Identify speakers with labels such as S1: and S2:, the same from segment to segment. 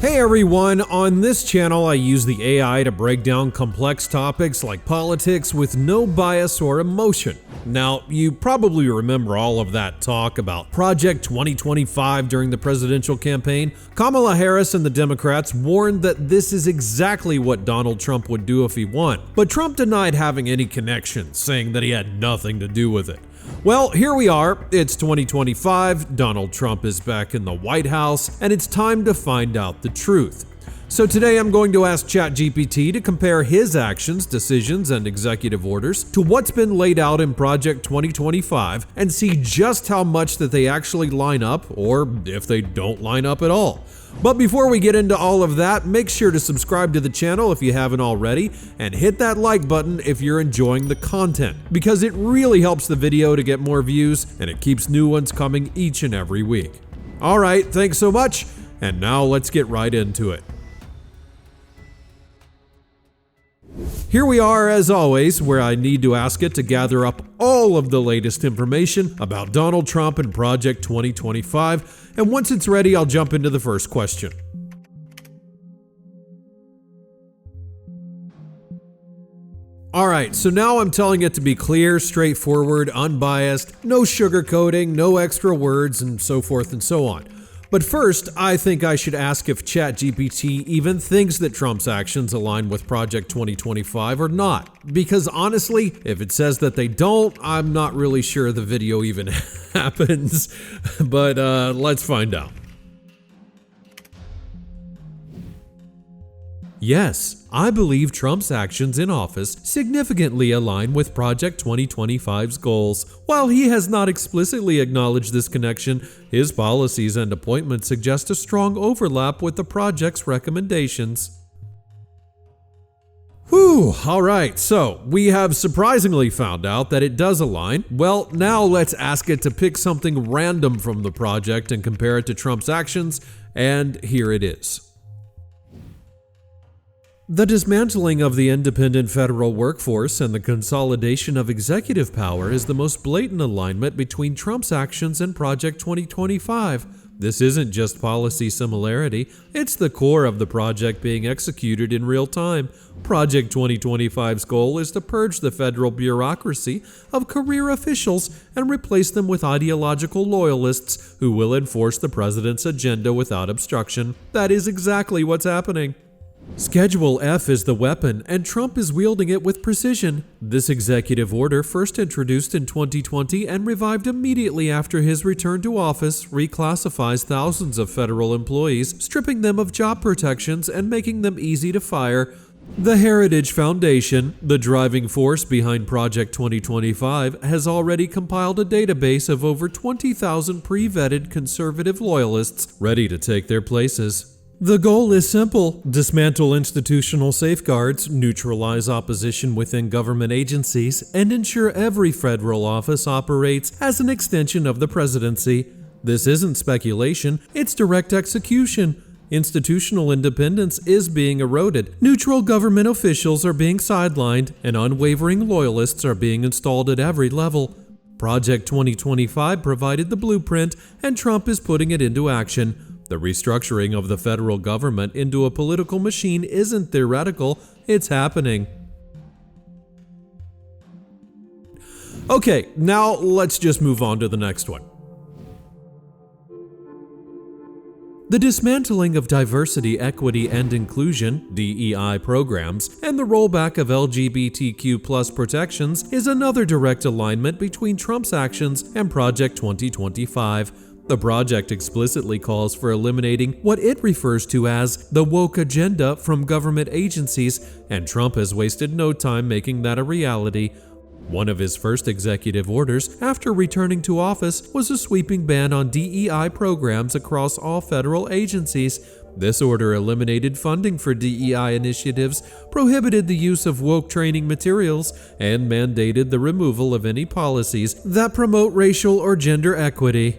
S1: Hey everyone, on this channel I use the AI to break down complex topics like politics with no bias or emotion. Now, you probably remember all of that talk about Project 2025 during the presidential campaign. Kamala Harris and the Democrats warned that this is exactly what Donald Trump would do if he won. But Trump denied having any connection, saying that he had nothing to do with it. Well, here we are. It's 2025, Donald Trump is back in the White House, and it's time to find out the truth. So today I'm going to ask ChatGPT to compare his actions, decisions, and executive orders to what's been laid out in Project 2025 and see just how much that they actually line up, or if they don't line up at all. But before we get into all of that, make sure to subscribe to the channel if you haven't already, and hit that like button if you're enjoying the content, because it really helps the video to get more views and it keeps new ones coming each and every week. Alright, thanks so much, and now let's get right into it. Here we are, as always, where I need to ask it to gather up all of the latest information about Donald Trump and Project 2025, and once it's ready, I'll jump into the first question. Alright, so now I'm telling it to be clear, straightforward, unbiased, no sugarcoating, no extra words, and so forth and so on. But first, I think I should ask if ChatGPT even thinks that Trump's actions align with Project 2025 or not. Because honestly, if it says that they don't, I'm not really sure the video even happens. But let's find out. Yes, I believe Trump's actions in office significantly align with Project 2025's goals. While he has not explicitly acknowledged this connection, his policies and appointments suggest a strong overlap with the project's recommendations. Whew, alright, so we have surprisingly found out that it does align. Well, now let's ask it to pick something random from the project and compare it to Trump's actions, and here it is. The dismantling of the independent federal workforce and the consolidation of executive power is the most blatant alignment between Trump's actions and Project 2025. This isn't just policy similarity, it's the core of the project being executed in real time. Project 2025's goal is to purge the federal bureaucracy of career officials and replace them with ideological loyalists who will enforce the president's agenda without obstruction. That is exactly what's happening. Schedule F is the weapon, and Trump is wielding it with precision. This executive order, first introduced in 2020 and revived immediately after his return to office, reclassifies thousands of federal employees, stripping them of job protections and making them easy to fire. The Heritage Foundation, the driving force behind Project 2025, has already compiled a database of over 20,000 pre-vetted conservative loyalists ready to take their places. The goal is simple: dismantle institutional safeguards, neutralize opposition within government agencies, and ensure every federal office operates as an extension of the presidency. This isn't speculation, it's direct execution. Institutional independence is being eroded, neutral government officials are being sidelined, and unwavering loyalists are being installed at every level. Project 2025 provided the blueprint, and Trump is putting it into action. The restructuring of the federal government into a political machine isn't theoretical, it's happening. Okay, now let's just move on to the next one. The dismantling of diversity, equity, and inclusion (DEI) programs and the rollback of LGBTQ+ protections is another direct alignment between Trump's actions and Project 2025. The project explicitly calls for eliminating what it refers to as the woke agenda from government agencies, and Trump has wasted no time making that a reality. One of his first executive orders after returning to office was a sweeping ban on DEI programs across all federal agencies. This order eliminated funding for DEI initiatives, prohibited the use of woke training materials, and mandated the removal of any policies that promote racial or gender equity.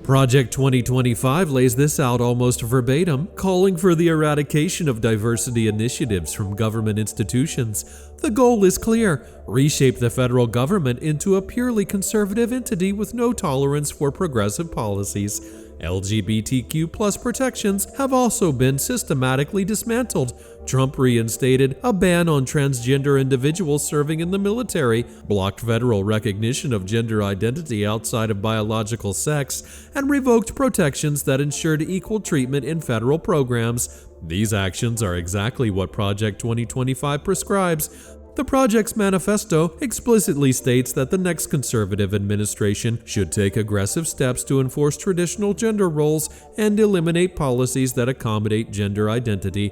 S1: Project 2025 lays this out almost verbatim, calling for the eradication of diversity initiatives from government institutions. The goal is clear: reshape the federal government into a purely conservative entity with no tolerance for progressive policies. LGBTQ+ protections have also been systematically dismantled. Trump reinstated a ban on transgender individuals serving in the military, blocked federal recognition of gender identity outside of biological sex, and revoked protections that ensured equal treatment in federal programs. These actions are exactly what Project 2025 prescribes. The project's manifesto explicitly states that the next conservative administration should take aggressive steps to enforce traditional gender roles and eliminate policies that accommodate gender identity.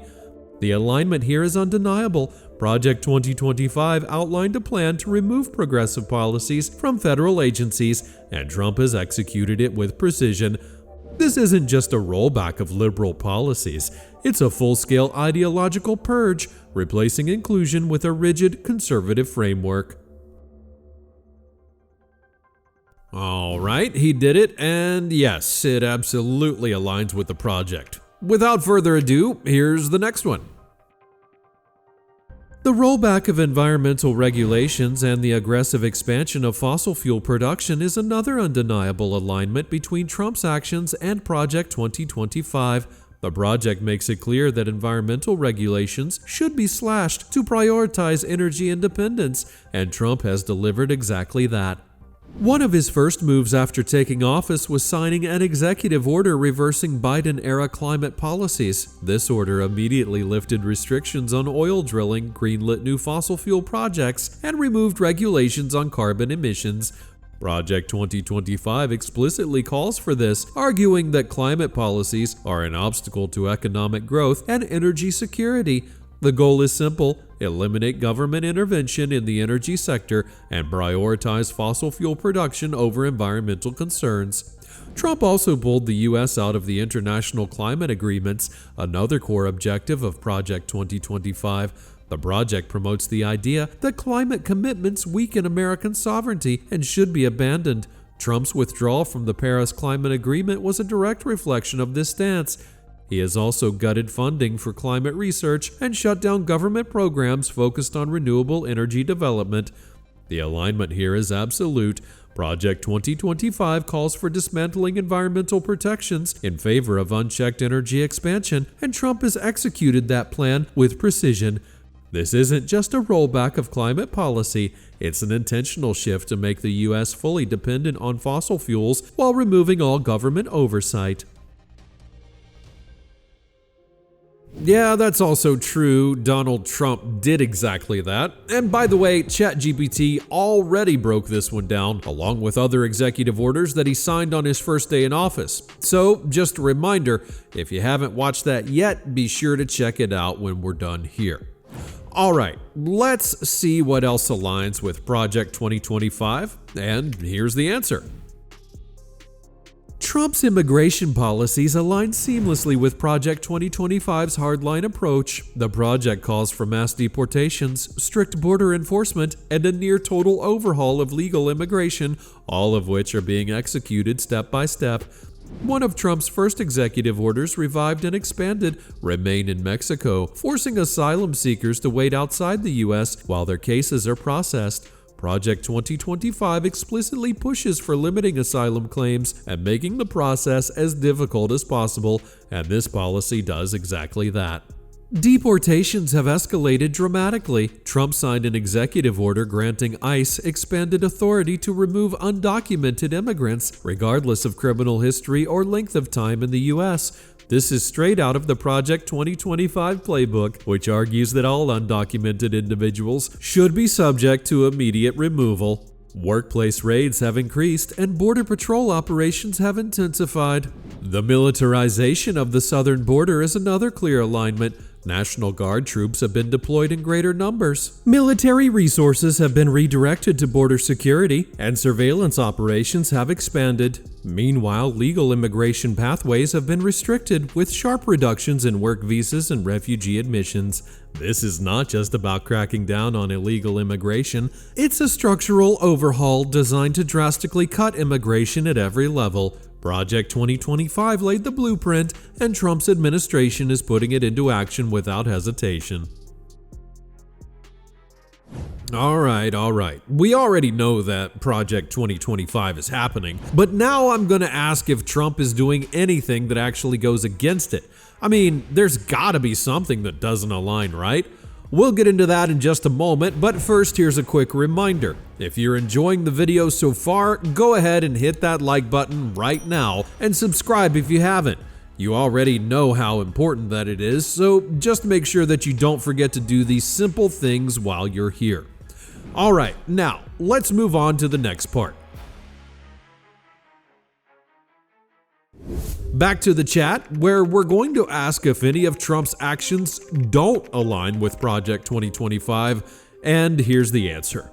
S1: The alignment here is undeniable. Project 2025 outlined a plan to remove progressive policies from federal agencies, and Trump has executed it with precision. This isn't just a rollback of liberal policies, it's a full-scale ideological purge, replacing inclusion with a rigid conservative framework. Alright, he did it, and yes, it absolutely aligns with the project. Without further ado, here's the next one. The rollback of environmental regulations and the aggressive expansion of fossil fuel production is another undeniable alignment between Trump's actions and Project 2025. The project makes it clear that environmental regulations should be slashed to prioritize energy independence, and Trump has delivered exactly that. One of his first moves after taking office was signing an executive order reversing Biden-era climate policies. This order immediately lifted restrictions on oil drilling, greenlit new fossil fuel projects, and removed regulations on carbon emissions. Project 2025 explicitly calls for this, arguing that climate policies are an obstacle to economic growth and energy security. The goal is simple: eliminate government intervention in the energy sector and prioritize fossil fuel production over environmental concerns. Trump also pulled the U.S. out of the international climate agreements, another core objective of Project 2025. The project promotes the idea that climate commitments weaken American sovereignty and should be abandoned. Trump's withdrawal from the Paris Climate Agreement was a direct reflection of this stance. He has also gutted funding for climate research and shut down government programs focused on renewable energy development. The alignment here is absolute. Project 2025 calls for dismantling environmental protections in favor of unchecked energy expansion, and Trump has executed that plan with precision. This isn't just a rollback of climate policy, it's an intentional shift to make the U.S. fully dependent on fossil fuels while removing all government oversight. Yeah, that's also true. Donald Trump did exactly that. And by the way, ChatGPT already broke this one down, along with other executive orders that he signed on his first day in office. So, just a reminder, if you haven't watched that yet, be sure to check it out when we're done here. Alright, let's see what else aligns with Project 2025, and here's the answer. Trump's immigration policies align seamlessly with Project 2025's hardline approach. The project calls for mass deportations, strict border enforcement, and a near-total overhaul of legal immigration, all of which are being executed step by step. One of Trump's first executive orders revived and expanded Remain in Mexico, forcing asylum seekers to wait outside the U.S. while their cases are processed. Project 2025 explicitly pushes for limiting asylum claims and making the process as difficult as possible, and this policy does exactly that. Deportations have escalated dramatically. Trump signed an executive order granting ICE expanded authority to remove undocumented immigrants, regardless of criminal history or length of time in the U.S. This is straight out of the Project 2025 playbook, which argues that all undocumented individuals should be subject to immediate removal. Workplace raids have increased and Border Patrol operations have intensified. The militarization of the southern border is another clear alignment. National Guard troops have been deployed in greater numbers. Military resources have been redirected to border security, and surveillance operations have expanded. Meanwhile, legal immigration pathways have been restricted, with sharp reductions in work visas and refugee admissions. This is not just about cracking down on illegal immigration, it's a structural overhaul designed to drastically cut immigration at every level. Project 2025 laid the blueprint, and Trump's administration is putting it into action without hesitation. All right. We already know that Project 2025 is happening, but now I'm gonna ask if Trump is doing anything that actually goes against it. I mean, there's gotta be something that doesn't align, right? We'll get into that in just a moment, but first here's a quick reminder. If you're enjoying the video so far, go ahead and hit that like button right now and subscribe if you haven't. You already know how important that it is, so just make sure that you don't forget to do these simple things while you're here. Alright, now let's move on to the next part. Back to the chat, where we're going to ask if any of Trump's actions don't align with Project 2025, and here's the answer.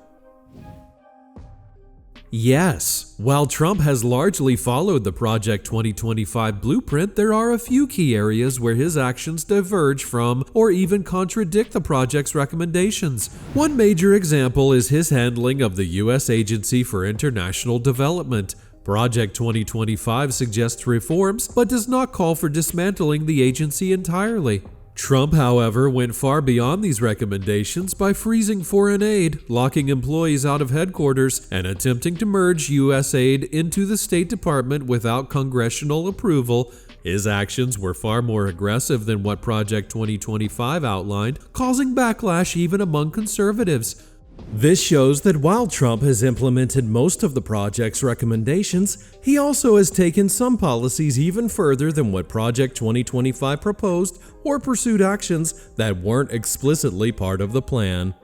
S1: Yes, while Trump has largely followed the Project 2025 blueprint, there are a few key areas where his actions diverge from or even contradict the project's recommendations. One major example is his handling of the U.S. Agency for International Development. Project 2025 suggests reforms, but does not call for dismantling the agency entirely. Trump, however, went far beyond these recommendations by freezing foreign aid, locking employees out of headquarters, and attempting to merge U.S. aid into the State Department without congressional approval. His actions were far more aggressive than what Project 2025 outlined, causing backlash even among conservatives. This shows that while Trump has implemented most of the project's recommendations, he also has taken some policies even further than what Project 2025 proposed or pursued actions that weren't explicitly part of the plan.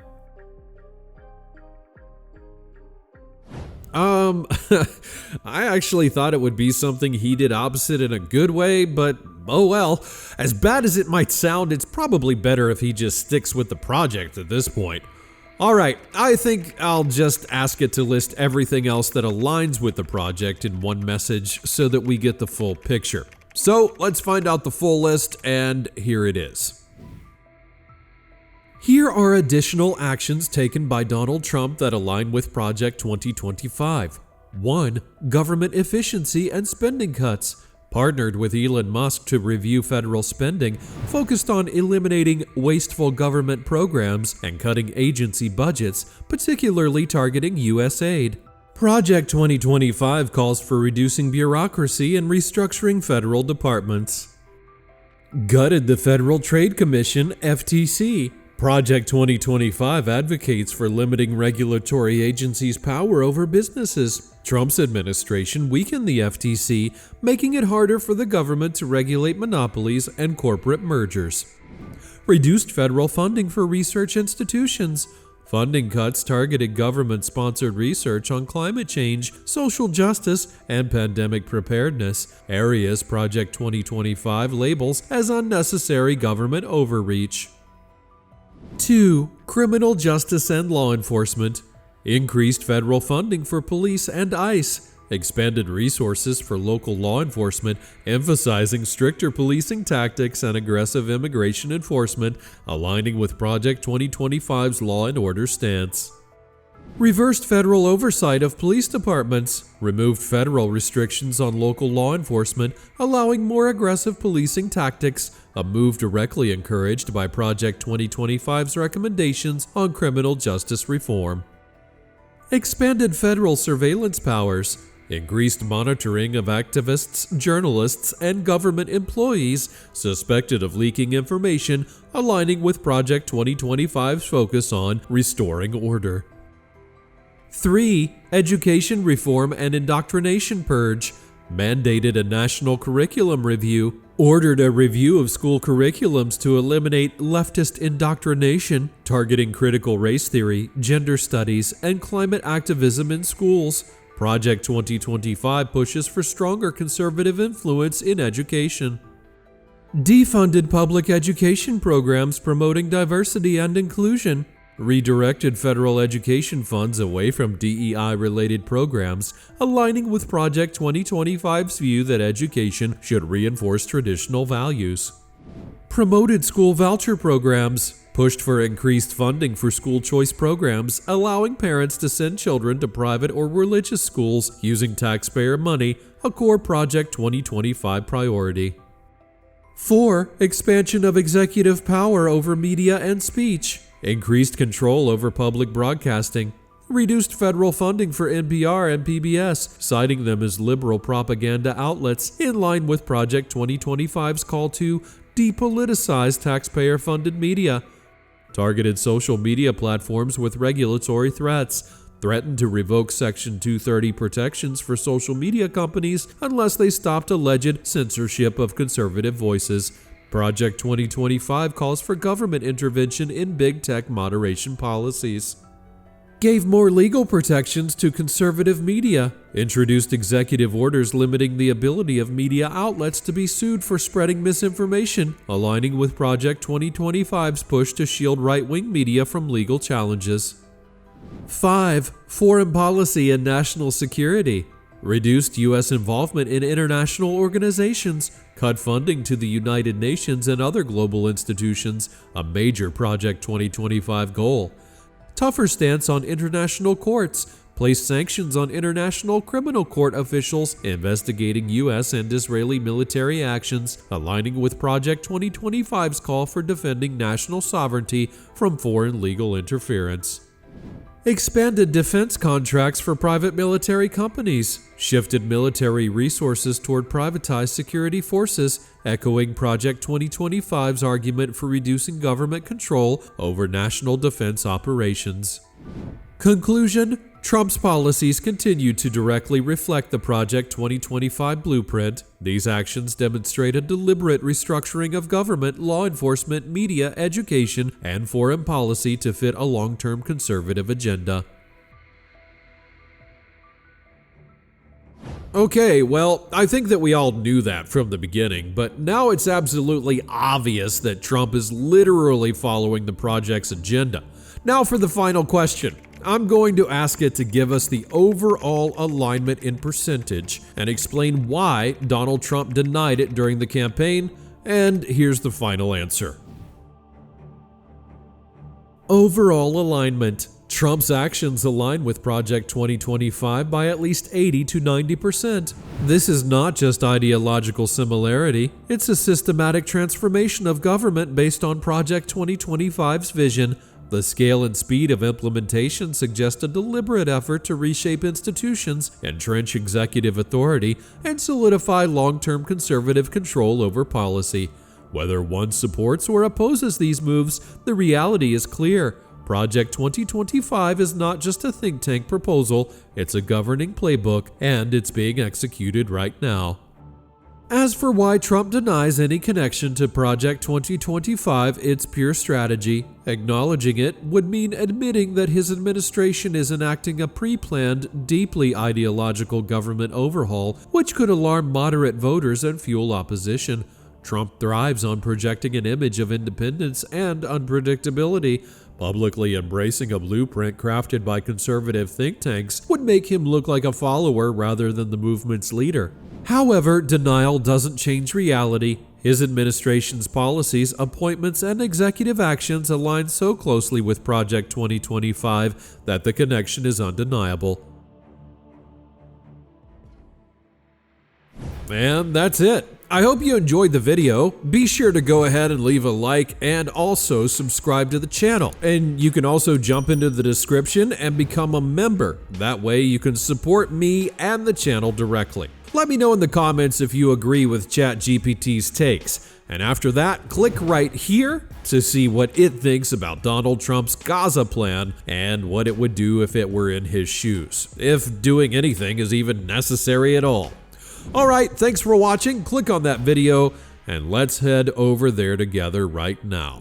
S1: I actually thought it would be something he did opposite in a good way, but oh well. As bad as it might sound, it's probably better if he just sticks with the project at this point. Alright, I think I'll just ask it to list everything else that aligns with the project in one message so that we get the full picture. So let's find out the full list, and here it is. Here are additional actions taken by Donald Trump that align with Project 2025. 1. Government efficiency and spending cuts. Partnered with Elon Musk to review federal spending, focused on eliminating wasteful government programs and cutting agency budgets, particularly targeting U.S. aid. Project 2025 calls for reducing bureaucracy and restructuring federal departments. Gutted the Federal Trade Commission, FTC. Project 2025 advocates for limiting regulatory agencies' power over businesses. Trump's administration weakened the FTC, making it harder for the government to regulate monopolies and corporate mergers. Reduced federal funding for research institutions. Funding cuts targeted government-sponsored research on climate change, social justice, and pandemic preparedness, areas Project 2025 labels as unnecessary government overreach. 2. Criminal justice and law enforcement. Increased federal funding for police and ICE. Expanded resources for local law enforcement, emphasizing stricter policing tactics and aggressive immigration enforcement, aligning with Project 2025's law and order stance. Reversed federal oversight of police departments, removed federal restrictions on local law enforcement, allowing more aggressive policing tactics, a move directly encouraged by Project 2025's recommendations on criminal justice reform. Expanded federal surveillance powers, increased monitoring of activists, journalists, and government employees suspected of leaking information, aligning with Project 2025's focus on restoring order. 3. Education reform and indoctrination purge. Mandated a national curriculum review. Ordered a review of school curriculums to eliminate leftist indoctrination, targeting critical race theory, gender studies, and climate activism in schools. Project 2025 pushes for stronger conservative influence in education. Defunded public education programs promoting diversity and inclusion. Redirected federal education funds away from DEI-related programs, aligning with Project 2025's view that education should reinforce traditional values. Promoted school voucher programs, pushed for increased funding for school choice programs, allowing parents to send children to private or religious schools using taxpayer money, a core Project 2025 priority. 4. Expansion of executive power over media and speech. increased control over public broadcasting, reduced federal funding for NPR and PBS, citing them as liberal propaganda outlets in line with Project 2025's call to depoliticize taxpayer-funded media, targeted social media platforms with regulatory threats, threatened to revoke Section 230 protections for social media companies unless they stopped alleged censorship of conservative voices. Project 2025 calls for government intervention in big tech moderation policies. Gave more legal protections to conservative media, introduced executive orders limiting the ability of media outlets to be sued for spreading misinformation, aligning with Project 2025's push to shield right-wing media from legal challenges. 5. Foreign policy and national security. Reduced U.S. involvement in international organizations, cut funding to the United Nations and other global institutions, a major Project 2025 goal. Tougher stance on international courts, placed sanctions on International Criminal Court officials investigating U.S. and Israeli military actions, aligning with Project 2025's call for defending national sovereignty from foreign legal interference. Expanded defense contracts for private military companies, shifted military resources toward privatized security forces, echoing Project 2025's argument for reducing government control over national defense operations. Conclusion: Trump's policies continue to directly reflect the Project 2025 blueprint. These actions demonstrate a deliberate restructuring of government, law enforcement, media, education, and foreign policy to fit a long-term conservative agenda. Okay, well, I think that we all knew that from the beginning, but now it's absolutely obvious that Trump is literally following the project's agenda. Now for the final question. I'm going to ask it to give us the overall alignment in percentage and explain why Donald Trump denied it during the campaign, and here's the final answer. Overall alignment. Trump's actions align with Project 2025 by at least 80 to 90%. This is not just ideological similarity, it's a systematic transformation of government based on Project 2025's vision. The scale and speed of implementation suggest a deliberate effort to reshape institutions, entrench executive authority, and solidify long-term conservative control over policy. Whether one supports or opposes these moves, the reality is clear. Project 2025 is not just a think tank proposal, it's a governing playbook, and it's being executed right now. As for why Trump denies any connection to Project 2025, it's pure strategy. Acknowledging it would mean admitting that his administration is enacting a pre-planned, deeply ideological government overhaul, which could alarm moderate voters and fuel opposition. Trump thrives on projecting an image of independence and unpredictability. Publicly embracing a blueprint crafted by conservative think tanks would make him look like a follower rather than the movement's leader. However, denial doesn't change reality. His administration's policies, appointments, and executive actions align so closely with Project 2025 that the connection is undeniable. And that's it. I hope you enjoyed the video. Be sure to go ahead and leave a like and also subscribe to the channel. And you can also jump into the description and become a member. That way you can support me and the channel directly. Let me know in the comments if you agree with ChatGPT's takes. And after that, click right here to see what it thinks about Donald Trump's Gaza plan and what it would do if it were in his shoes, if doing anything is even necessary at all. Alright, thanks for watching. Click on that video and let's head over there together right now.